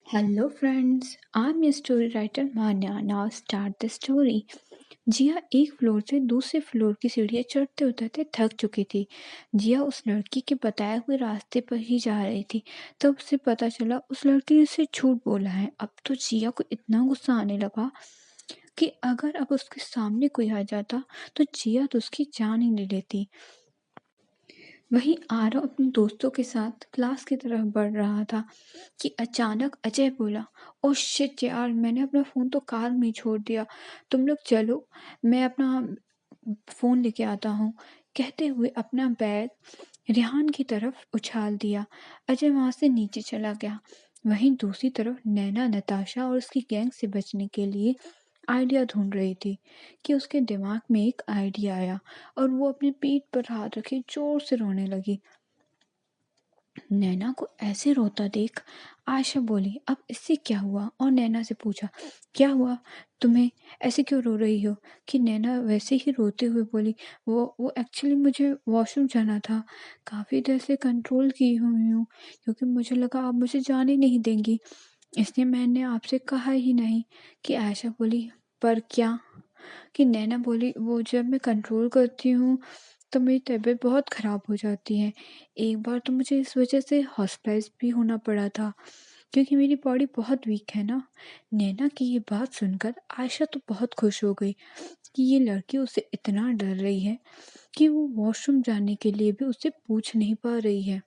Hello friends, I'm your story writer Manya. Now start the story. जिया एक floor से दूसरे floor की सीढ़ियाँ चढ़ते उतरते थक चुकी थी। जिया उस लड़की के बताए हुए रास्ते पर ही जा रही थी। तब उसे पता चला उस लड़की ने उसे झूठ बोला है। अब तो जिया को इतना गुस्सा आने लगा कि अगर अब उसके सामने कोई आ जाता तो जिया तो उसकी जान ही ले लेती। वहीं आरव अपने दोस्तों के साथ क्लास की तरफ बढ़ रहा था कि अचानक अजय बोला, ओह शिट यार, मैंने अपना फ़ोन तो कार में ही छोड़ दिया। तुम लोग चलो, मैं अपना फ़ोन लेके आता हूँ। कहते हुए अपना बैग रेहान की तरफ उछाल दिया। अजय वहाँ से नीचे चला गया। वहीं दूसरी तरफ नैना नताशा और उसकी गैंग से बचने के लिए आइडिया ढूंढ रही थी कि उसके दिमाग में एक आइडिया आया और वो अपनी पीठ पर हाथ रखे जोर से रोने लगी। नैना को ऐसे रोता देख आयशा बोली, अब इससे क्या हुआ? और नैना से पूछा, क्या हुआ तुम्हें, ऐसे क्यों रो रही हो? कि नैना वैसे ही रोते हुए बोली, वो एक्चुअली मुझे वॉशरूम जाना था। काफ़ी देर से कंट्रोल की हुई हूँ क्योंकि मुझे लगा आप मुझे जाने नहीं देंगी, इसलिए मैंने आपसे कहा ही नहीं। कि आयशा बोली, पर क्या? कि नैना बोली, वो जब मैं कंट्रोल करती हूँ तो मेरी तबीयत बहुत ख़राब हो जाती है। एक बार तो मुझे इस वजह से हॉस्पिटलाइज़ भी होना पड़ा था क्योंकि मेरी बॉडी बहुत वीक है ना। नैना की ये बात सुनकर आयशा तो बहुत खुश हो गई कि ये लड़की उससे इतना डर रही है कि वो वॉशरूम जाने के लिए भी उससे पूछ नहीं पा रही है।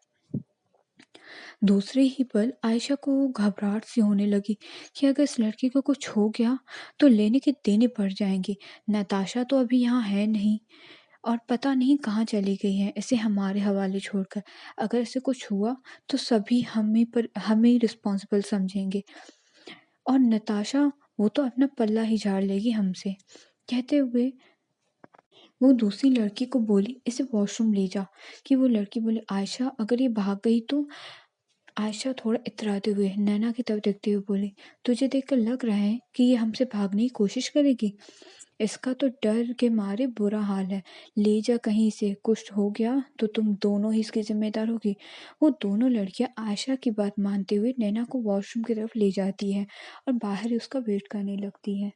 दूसरे ही पल आयशा को घबराहट सी होने लगी कि अगर इस लड़की को कुछ हो गया तो लेने के देने पड़ जाएंगे। नताशा तो अभी यहाँ है नहीं और पता नहीं कहाँ चली गई है इसे हमारे हवाले छोड़कर। अगर इसे कुछ हुआ तो सभी हमें रिस्पॉन्सिबल समझेंगे और नताशा वो तो अपना पल्ला ही झाड़ लेगी हमसे। कहते हुए वो दूसरी लड़की को बोली, इसे वॉशरूम ले जा। कि वो लड़की बोली, आयशा अगर ये भाग गई तो? आयशा थोड़ा इतराते हुए नैना की तरफ देखते हुए बोली, तुझे देखकर लग रहा है कि ये हमसे भागने की कोशिश करेगी? इसका तो डर के मारे बुरा हाल है। ले जा कहीं से, कुछ हो गया तो तुम दोनों ही इसकी जिम्मेदार होगी। वो दोनों लड़कियां आयशा की बात मानते हुए नैना को वॉशरूम की तरफ ले जाती है और बाहर ही उसका वेट करने लगती है।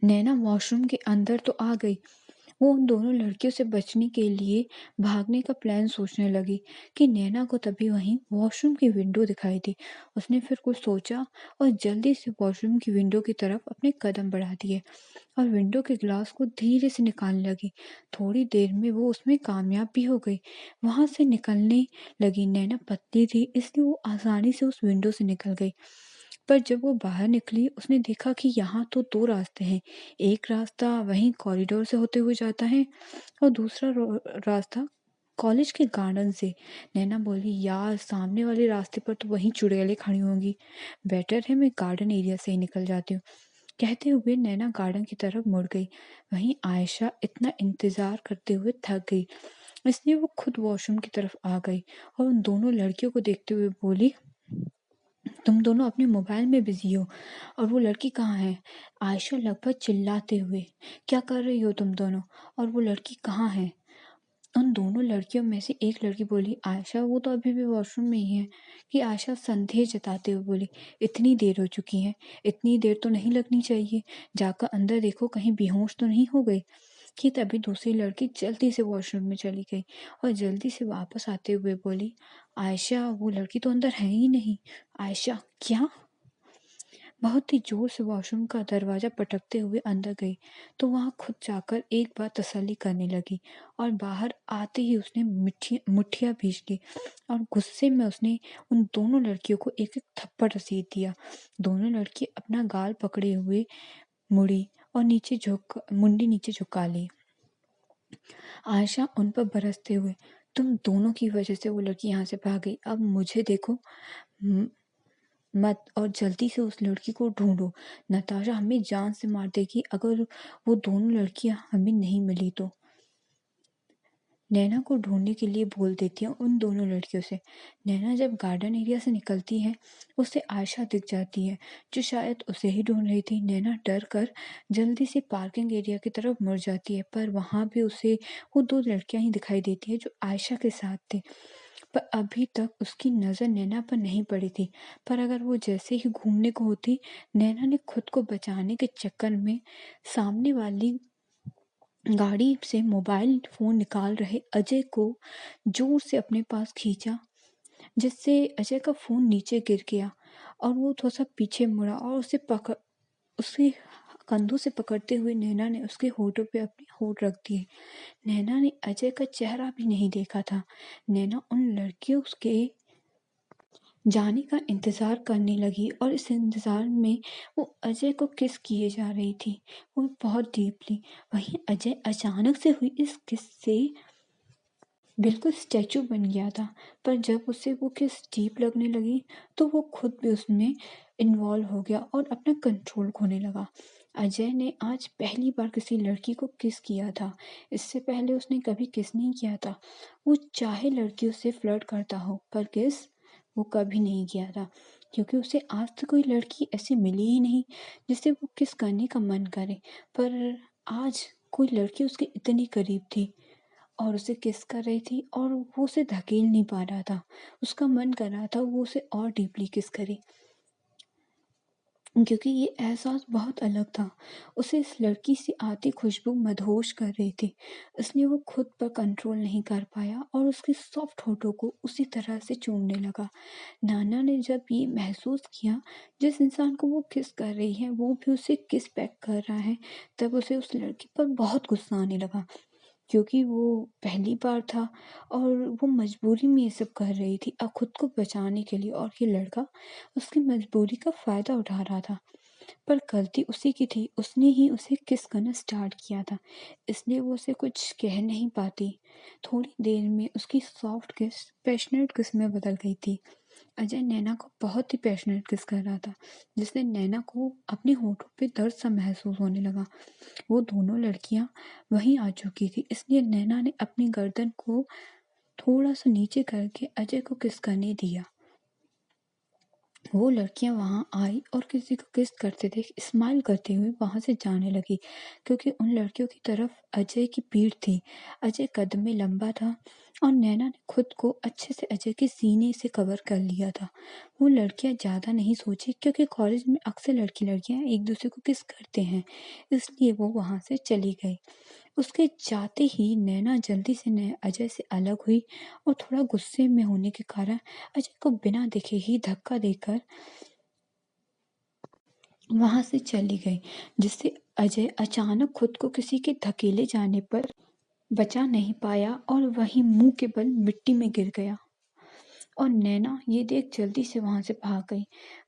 नैना वॉशरूम के अंदर तो आ गई। वो उन दोनों लड़कियों से बचने के लिए भागने का प्लान सोचने लगी कि नैना को तभी वहीं वॉशरूम की विंडो दिखाई दी। उसने फिर कुछ सोचा और जल्दी से वॉशरूम की विंडो की तरफ अपने कदम बढ़ा दिए और विंडो के ग्लास को धीरे से निकालने लगी। थोड़ी देर में वो उसमें कामयाब भी हो गई। वहां से निकलने लगी। नैना पतली थी इसलिए वो आसानी से उस विंडो से निकल गई। पर जब वो बाहर निकली उसने देखा कि यहाँ तो दो रास्ते हैं। एक रास्ता वहीं कॉरिडोर से होते हुए जाता है और दूसरा रास्ता कॉलेज के गार्डन से। नैना बोली, यार सामने वाले रास्ते पर तो वहीं चुड़ैलें खड़ी होंगी, बेटर है मैं गार्डन एरिया से ही निकल जाती हूँ। कहते हुए नैना गार्डन की तरफ मुड़ गई। वहीं आयशा इतना इंतजार करते हुए थक गई इसलिए वो खुद वॉशरूम की तरफ आ गई और उन दोनों लड़कियों को देखते हुए बोली, तुम दोनों अपने मोबाइल में बिजी हो और वो लड़की कहाँ है? आयशा लगभग चिल्लाते हुए, क्या कर रही हो तुम दोनों? और वो लड़की कहाँ है? उन दोनों लड़कियों में से एक लड़की बोली, आयशा वो तो अभी भी वॉशरूम में ही है। कि आयशा संदेह जताते हुए बोली, इतनी देर हो चुकी है, इतनी देर तो नहीं लगनी चाहिए, जाकर अंदर देखो कहीं बेहोश तो नहीं हो गई। कि तभी दूसरी लड़की जल्दी से वॉशरूम में चली गई और जल्दी से वापस आते हुए बोली, आयशा वो लड़की तो अंदर है ही नहीं। आयशा क्या? बहुत ही जोर से वॉशरूम का दरवाजा पटकते हुए अंदर गई तो वहां खुद जाकर एक बार तसल्ली करने लगी और बाहर आते ही उसने मुठ्ठियां भींच ली और गुस्से में उसने उन दोनों लड़कियों को एक एक थप्पड़ रसीद दिया। दोनों लड़की अपना गाल पकड़े हुए मुड़ी और मुंडी नीचे झुका ली। आयशा उन पर बरसते हुए, तुम दोनों की वजह से वो लड़की यहाँ से भाग गई, अब मुझे देखो मत और जल्दी से उस लड़की को ढूंढो। नताशा हमें जान से मार देगी अगर वो दोनों लड़कियां हमें नहीं मिली तो। नैना को ढूंढने के लिए बोल देती है उन दोनों लड़कियों से। नैना जब गार्डन एरिया से निकलती है उसे आयशा दिख जाती है जो शायद उसे ही ढूंढ रही थी। नैना डर कर जल्दी से पार्किंग एरिया की तरफ मुड़ जाती है पर वहां भी उसे वो दो लड़कियां ही दिखाई देती है जो आयशा के साथ थे। पर अभी तक उसकी नज़र नैना पर नहीं पड़ी थी। पर अगर वो जैसे ही घूमने को होती, नैना ने खुद को बचाने के चक्कर में सामने वाली गाड़ी से मोबाइल फ़ोन निकाल रहे अजय को ज़ोर से अपने पास खींचा, जिससे अजय का फ़ोन नीचे गिर गया और वो थोड़ा-सा पीछे मुड़ा और उसके कंधों से पकड़ते हुए नैना ने उसके होठों पे अपने होठ रख दिए। नैना ने अजय का चेहरा भी नहीं देखा था। नैना उन लड़कियों के जाने का इंतज़ार करने लगी और इस इंतज़ार में वो अजय को किस किए जा रही थी, वो बहुत डीपली। वहीं अजय अचानक से हुई इस किस से बिल्कुल स्टैचू बन गया था। पर जब उसे वो किस डीप लगने लगी, तो वो खुद भी उसमें इन्वॉल्व हो गया और अपना कंट्रोल खोने लगा। अजय ने आज पहली बार किसी लड़की को किस किया था। इससे पहले उसने कभी किस नहीं किया था। वो चाहे लड़कियों से फ्लर्ट करता हो, पर किस वो कभी नहीं किया था, क्योंकि उसे आज तक कोई लड़की ऐसी मिली ही नहीं जिससे वो किस करने का मन करे। पर आज कोई लड़की उसके इतनी करीब थी और उसे किस कर रही थी और वो उसे धकेल नहीं पा रहा था। उसका मन कर रहा था वो उसे और डीपली किस करे, क्योंकि ये एहसास बहुत अलग था। उसे इस लड़की से आती खुशबू मदहोश कर रही थी, इसलिए वो खुद पर कंट्रोल नहीं कर पाया और उसके सॉफ्ट होठों को उसी तरह से चूमने लगा। नाना ने जब ये महसूस किया, जिस इंसान को वो किस कर रही है वो भी उसे किस बैक कर रहा है, तब उसे उस लड़की पर बहुत गुस्सा आने लगा, क्योंकि वो पहली बार था और वो मजबूरी में ये सब कर रही थी खुद को बचाने के लिए, और ये लड़का उसकी मजबूरी का फ़ायदा उठा रहा था। पर गलती उसी की थी, उसने ही उसे किस करना स्टार्ट किया था, इसलिए वो उसे कुछ कह नहीं पाती। थोड़ी देर में उसकी सॉफ्ट किस पैशनेट किस में बदल गई थी। अजय नैना को बहुत ही पैशनेट किस कर रहा था, जिससे नैना को अपने होठों पे दर्द सा महसूस होने लगा। वो दोनों लड़कियां वहीं आ चुकी थी, इसलिए नैना ने अपनी गर्दन को थोड़ा सा नीचे करके अजय को किस करने दिया। वो लड़कियां वहां आई और किसी को किस करते देख स्माइल करते हुए वहां से जाने लगी, क्योंकि उन लड़कियों की तरफ अजय की पीठ थी। अजय कद में लंबा था और नैना ने खुद को अच्छे से अजय के सीने से कवर कर लिया था। वो लड़कियां ज़्यादा नहीं सोची, क्योंकि कॉलेज में अक्सर लड़की लड़कियां एक दूसरे को किस करते हैं, इसलिए वो वहां से चली गई। उसके जाते ही नैना जल्दी से अजय से अलग हुई और थोड़ा गुस्से में होने के कारण अजय को बिना देखे ही धक्का देकर वहां से चली गई, जिससे अजय अचानक खुद को किसी के धकेले जाने पर बचा नहीं पाया और वहीं मुंह के बल मिट्टी में गिर गया। और नैना ये देख जल्दी से वहां से भाग गई।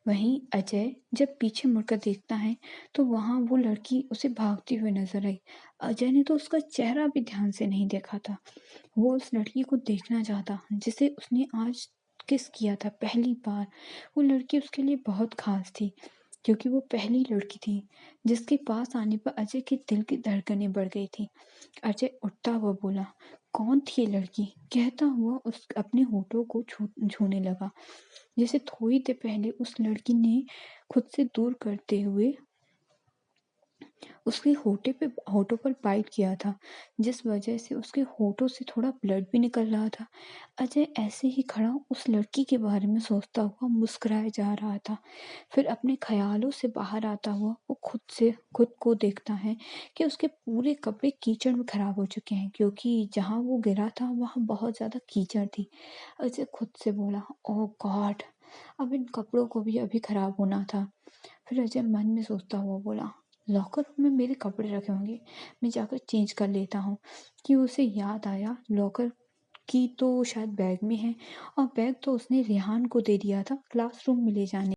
वहीं अजय जब पीछे मुड़कर देखता है, तो वहां वो लड़की उसे भागती हुई नजर आई। अजय ने तो उसका चेहरा भी ध्यान से नहीं देखा था। वो उस लड़की को देखना चाहता जिसे उसने आज किस किया था पहली बार। वो लड़की उसके लिए बहुत खास थी, क्योंकि वो पहली लड़की थी जिसके पास आने पर अजय के दिल की धड़कनें बढ़ गई थी। अजय उठता हुआ बोला, कौन थी ये लड़की? कहता हुआ उस अपने होठों को छूने लगा, जैसे थोड़ी देर पहले उस लड़की ने खुद से दूर करते हुए उसके होठों पर बाइट किया था, जिस वजह से उसके होठों से थोड़ा ब्लड भी निकल रहा था। अजय ऐसे ही खड़ा उस लड़की के बारे में सोचता हुआ मुस्कुराया जा रहा था। फिर अपने ख्यालों से बाहर आता हुआ वो खुद को देखता है कि उसके पूरे कपड़े कीचड़ में खराब हो चुके हैं, क्योंकि जहाँ वो गिरा था वहाँ बहुत ज़्यादा कीचड़ थी। अजय खुद से बोला, ओह गॉड, अब इन कपड़ों को भी अभी खराब होना था। फिर अजय मन में सोचता हुआ बोला, लॉकर रूम में मेरे कपड़े रखे होंगे, मैं जाकर चेंज कर लेता हूँ। कि उसे याद आया लॉकर की तो शायद बैग में है, और बैग तो उसने रेहान को दे दिया था क्लासरूम में ले जाने